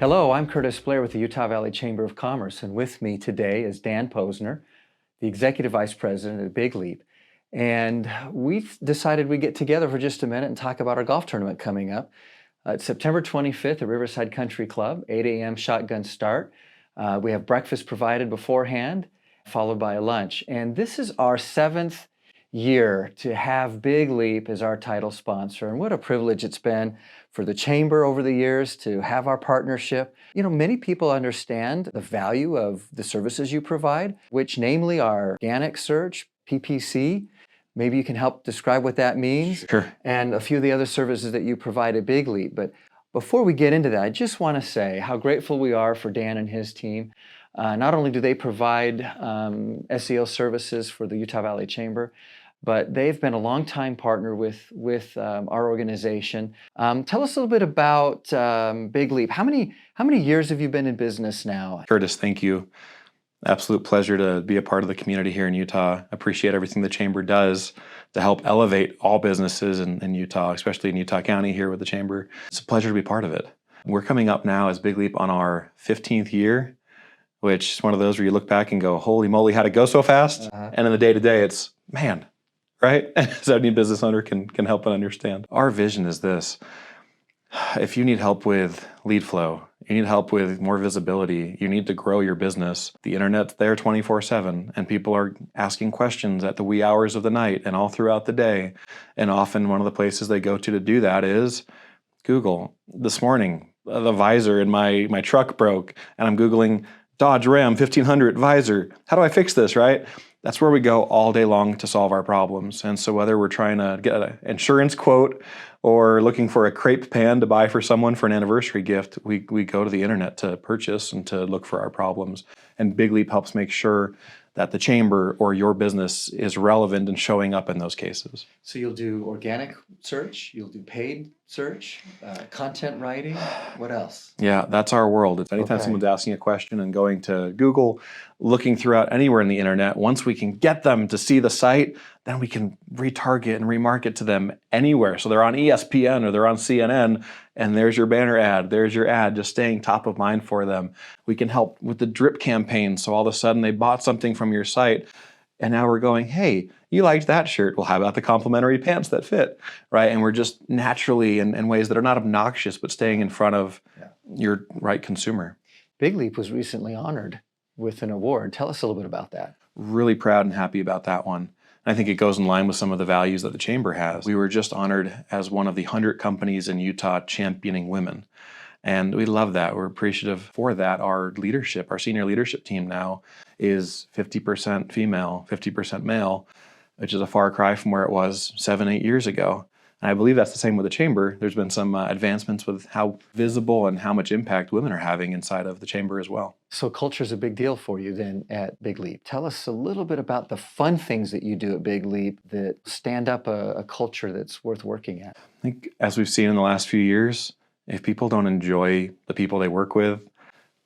Hello, I'm Curtis Blair with the Utah Valley Chamber of Commerce, and with me today is Dan Posner, the Executive Vice President at Big Leap. And we've decided we'd get together for just a minute and talk about our golf tournament coming up. It's September 25th at Riverside Country Club, 8 a.m. shotgun start. We have breakfast provided beforehand, followed by a lunch. And this is our 7th year to have Big Leap as our title sponsor. And what a privilege it's been for the Chamber over the years to have our partnership. You know, many people understand the value of the services you provide, which namely are organic search, PPC. Maybe you can help describe what that means. Sure. And a few of the other services that you provide at Big Leap. But before we get into that, I just want to say how grateful we are for Dan and his team. Not only do they provide SEO services for the Utah Valley Chamber, but they've been a longtime partner with our organization. Tell us a little bit about Big Leap. How many years have you been in business now? Curtis, thank you. Absolute pleasure to be a part of the community here in Utah. Appreciate everything the Chamber does to help elevate all businesses in Utah, especially in Utah County here with the Chamber. It's a pleasure to be part of it. We're coming up now as Big Leap on our 15th year, which is one of those where you look back and go, holy moly, how'd it go so fast? And in the day-to-day, it's, man, right? So any business owner can help and understand. Our vision is this. If you need help with lead flow, you need help with more visibility, you need to grow your business, the internet's there 24/7, and people are asking questions at the wee hours of the night and all throughout the day. And often one of the places they go to do that is Google. This morning, the visor in my truck broke, and I'm Googling Dodge Ram 1500 visor. How do I fix this, right? That's where we go all day long to solve our problems. And so whether we're trying to get an insurance quote or looking for a crepe pan to buy for someone for an anniversary gift, we go to the internet to purchase and to look for our problems. And Big Leap helps make sure that the Chamber or your business is relevant and showing up in those cases. So you'll do organic search, you'll do paid search, content writing, what else? Yeah, that's our world. It's anytime someone's asking a question and going to Google, looking throughout anywhere in the internet, once we can get them to see the site, then we can retarget and remarket to them anywhere. So they're on ESPN or they're on CNN, and there's your banner ad, there's your ad, just staying top of mind for them. We can help with the drip campaign. So all of a sudden they bought something from your site, and now we're going, hey, you liked that shirt. Well, how about the complimentary pants that fit, right? And we're just naturally in ways that are not obnoxious, but staying in front of your right consumer. Big Leap was recently honored with an award. Tell us a little bit about that. Really proud and happy about that one. I think it goes in line with some of the values that the Chamber has. We were just honored as one of the 100 companies in Utah championing women. And we love that. We're appreciative for that. Our leadership, our senior leadership team now is 50% female, 50% male, which is a far cry from where it was 7-8 years ago. And I believe that's the same with the Chamber. There's been some advancements with how visible and how much impact women are having inside of the Chamber as well. So culture is a big deal for you then at Big Leap. Tell us a little bit about the fun things that you do at Big Leap that stand up a culture that's worth working at. I think as we've seen in the last few years, if people don't enjoy the people they work with,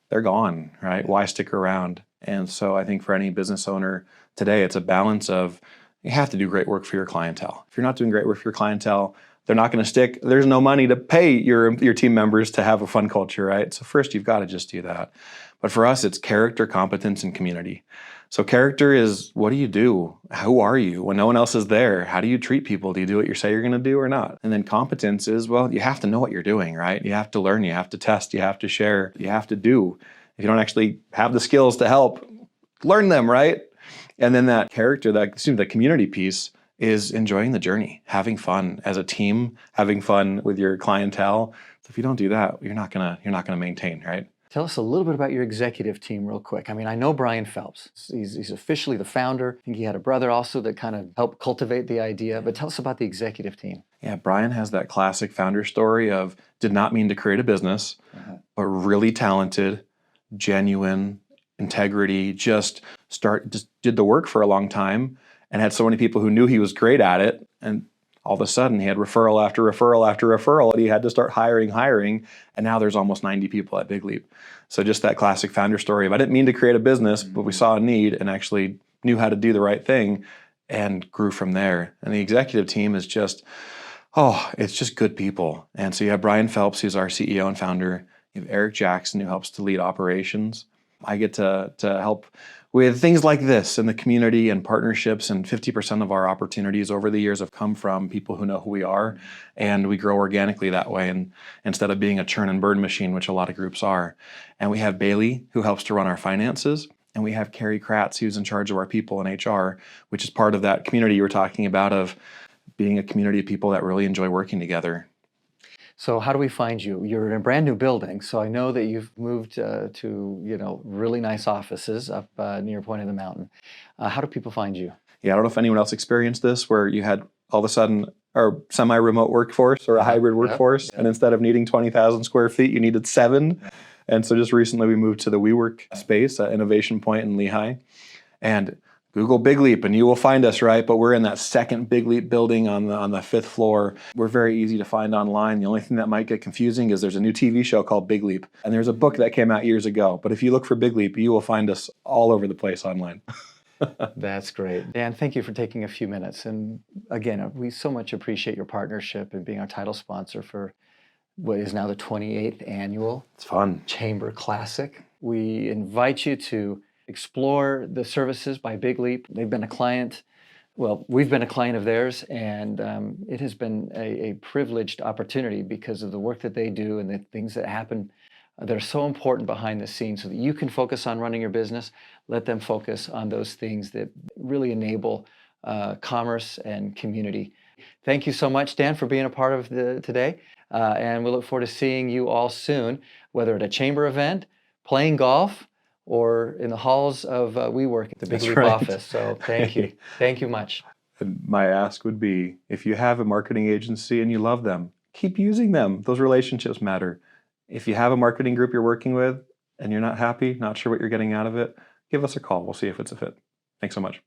they're gone, right? Why stick around? And so I think for any business owner today, it's a balance of you have to do great work for your clientele. If you're not doing great work for your clientele, they're not going to stick. There's no money to pay your team members to have a fun culture, right? So first, you've got to just do that. But for us, it's character, competence, and community. So character is, what do you do? Who are you? When no one else is there, how do you treat people? Do you do what you say you're going to do or not? And then competence is, well, you have to know what you're doing, right? You have to learn, you have to test, you have to share, you have to do. If you don't actually have the skills to help, learn them, right? And then that character, the community piece is enjoying the journey, having fun as a team, having fun with your clientele. So if you don't do that, you're not gonna maintain, right? Tell us a little bit about your executive team real quick. I mean, I know Brian Phelps. He's officially the founder. I think he had a brother also that kind of helped cultivate the idea. But tell us about the executive team. Yeah, Brian has that classic founder story of did not mean to create a business, but really talented, genuine, integrity, just did the work for a long time and had so many people who knew he was great at it. And all of a sudden he had referral after referral after referral, and he had to start hiring. And now there's almost 90 people at Big Leap. So just that classic founder story of I didn't mean to create a business, but we saw a need and actually knew how to do the right thing and grew from there. And the executive team is just, it's just good people. And so you have Brian Phelps, who's our CEO and founder. You have Eric Jackson, who helps to lead operations. I get to help with things like this in the community and partnerships, and 50% of our opportunities over the years have come from people who know who we are, and we grow organically that way, and instead of being a churn and burn machine, which a lot of groups are. And we have Bailey, who helps to run our finances, and we have Carrie Kratz, who's in charge of our people in HR, which is part of that community you were talking about, of being a community of people that really enjoy working together. So how do we find you? You're in a brand new building, so I know that you've moved to really nice offices up near Point of the Mountain. How do people find you? Yeah, I don't know if anyone else experienced this, where you had all of a sudden a semi-remote workforce or a hybrid workforce, and instead of needing 20,000 square feet, you needed 7. And so just recently we moved to the WeWork space at Innovation Point in Lehigh. And Google Big Leap and you will find us, right? But we're in that second Big Leap building on the 5th floor. We're very easy to find online. The only thing that might get confusing is there's a new TV show called Big Leap, and there's a book that came out years ago. But if you look for Big Leap, you will find us all over the place online. That's great. Dan, thank you for taking a few minutes. And again, we so much appreciate your partnership and being our title sponsor for what is now the 28th annual It's fun. Chamber Classic. We invite you to explore the services by Big Leap. They've been a client, well, we've been a client of theirs, and it has been a privileged opportunity because of the work that they do and the things that happen that are so important behind the scenes so that you can focus on running your business. Let them focus on those things that really enable commerce and community. Thank you so much, Dan, for being a part of today. And we look forward to seeing you all soon, whether at a chamber event, playing golf, or in the halls of WeWork at the Big Leap office. So thank you. Thank you much. And my ask would be, if you have a marketing agency and you love them, keep using them. Those relationships matter. If you have a marketing group you're working with and you're not happy, not sure what you're getting out of it, give us a call. We'll see if it's a fit. Thanks so much.